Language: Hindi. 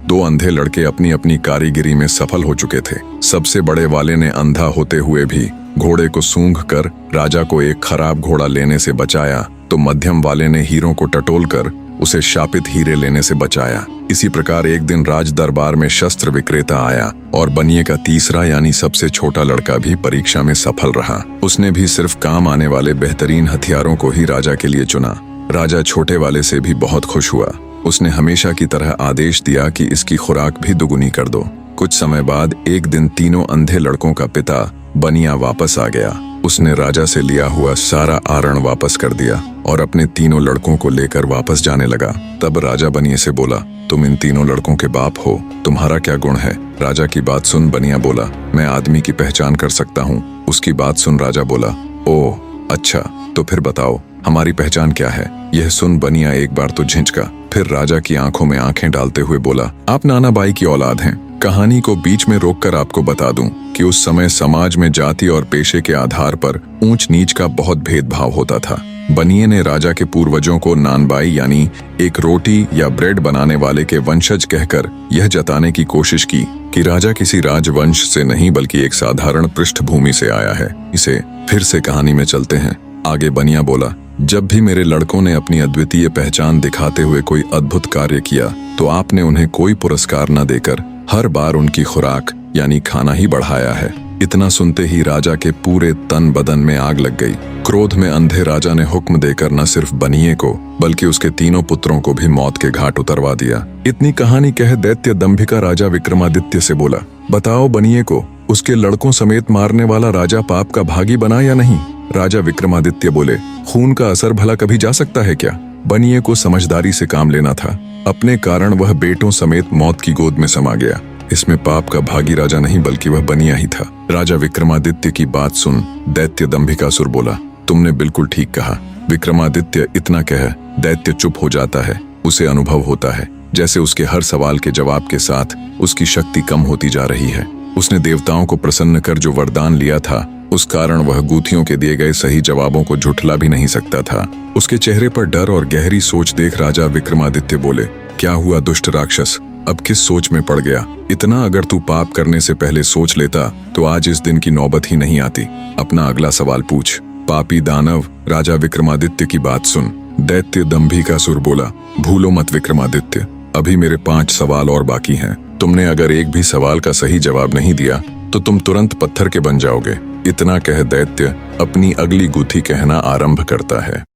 दो अंधे लड़के अपनी अपनी कारीगिरी में सफल हो चुके थे। सबसे बड़े वाले ने अंधा होते हुए भी घोड़े को सूंघ कर राजा को एक खराब घोड़ा लेने से बचाया, तो मध्यम वाले ने हीरों को टटोल कर उसे शापित हीरे लेने से बचाया। इसी प्रकार एक दिन राज दरबार में शस्त्र विक्रेता आया और बनिए का तीसरा यानी सबसे छोटा लड़का भी परीक्षा में सफल रहा। उसने भी सिर्फ काम आने वाले बेहतरीन हथियारों को ही राजा के लिए चुना। राजा छोटे वाले से भी बहुत खुश हुआ। उसने हमेशा की तरह आदेश दिया कि इसकी खुराक भी दुगुनी कर दो। कुछ समय बाद एक दिन तीनों अंधे लड़कों का पिता बनिया वापस आ गया। उसने राजा से लिया हुआ सारा आरण वापस कर दिया और अपने तीनों लड़कों को लेकर वापस जाने लगा। तब राजा बनिए से बोला, तुम इन तीनों लड़कों के बाप हो, तुम्हारा क्या गुण है? राजा की बात सुन बनिया बोला, मैं आदमी की पहचान कर सकता हूँ। उसकी बात सुन राजा बोला, ओह अच्छा, तो फिर बताओ हमारी पहचान क्या है? यह सुन बनिया एक बार तो झिंझका, फिर राजा की आंखों में आंखें डालते हुए बोला, आप नाना बाई की औलाद हैं। कहानी को बीच में रोककर आपको बता दूं कि उस समय समाज में जाति और पेशे के आधार पर ऊंच नीच का बहुत भेदभाव होता था। बनिए ने राजा के पूर्वजों को नानबाई यानी एक रोटी या ब्रेड बनाने वाले के वंशज कहकर यह जताने की कोशिश की कि राजा किसी राजवंश से नहीं बल्कि एक साधारण पृष्ठभूमि से आया है। इसे फिर से कहानी में चलते हैं। आगे बनिया बोला, जब भी मेरे लड़कों ने अपनी अद्वितीय पहचान दिखाते हुए कोई अद्भुत कार्य किया तो आपने उन्हें कोई पुरस्कार न देकर हर बार उनकी खुराक यानी खाना ही बढ़ाया है। इतना सुनते ही राजा के पूरे तन बदन में आग लग गई। क्रोध में अंधे राजा ने हुक्म देकर न सिर्फ बनिए को बल्कि उसके तीनों पुत्रों को भी मौत के घाट उतरवा दिया। इतनी कहानी कह दैत्य दंभिका राजा विक्रमादित्य से बोला, बताओ बनिए को उसके लड़कों समेत मारने वाला राजा पाप का भागी बना या नहीं? राजा विक्रमादित्य बोले, खून का असर भला कभी जा सकता है क्या? बनिए को समझदारी से काम लेना था। अपने कारण वह बेटों समेत मौत की गोद में समा गया। इसमें पाप का भागी राजा नहीं बल्कि वह बनिया ही था। राजा विक्रमादित्य की बात सुन दैत्य दंभिकासुर बोला, तुमने बिल्कुल ठीक कहा। विक्रमादित्य इतना कह दैत्य चुप हो जाता है। उसे अनुभव होता है जैसे उसके हर सवाल के जवाब के साथ उसकी शक्ति कम होती जा रही है। उसने देवताओं को प्रसन्न कर जो वरदान लिया था उस कारण वह गूथियों के दिए गए सही जवाबों को झुठला भी नहीं सकता था। उसके चेहरे पर डर और गहरी सोच देख राजा विक्रमादित्य बोले, क्या हुआ दुष्ट राक्षस, अब किस सोच में पड़ गया? इतना अगर तू पाप करने से पहले सोच लेता तो आज इस दिन की नौबत ही नहीं आती। अपना अगला सवाल पूछ। पापी दानव राजा विक्रमादित्य की बात सुन दैत्य दंभिकासुर बोला, भूलो मत विक्रमादित्य, अभी मेरे 5 सवाल और बाकी हैं। तुमने अगर एक भी सवाल का सही जवाब नहीं दिया तो तुम तुरंत पत्थर के बन जाओगे। इतना कह दैत्य अपनी अगली गुत्थी कहना आरंभ करता है।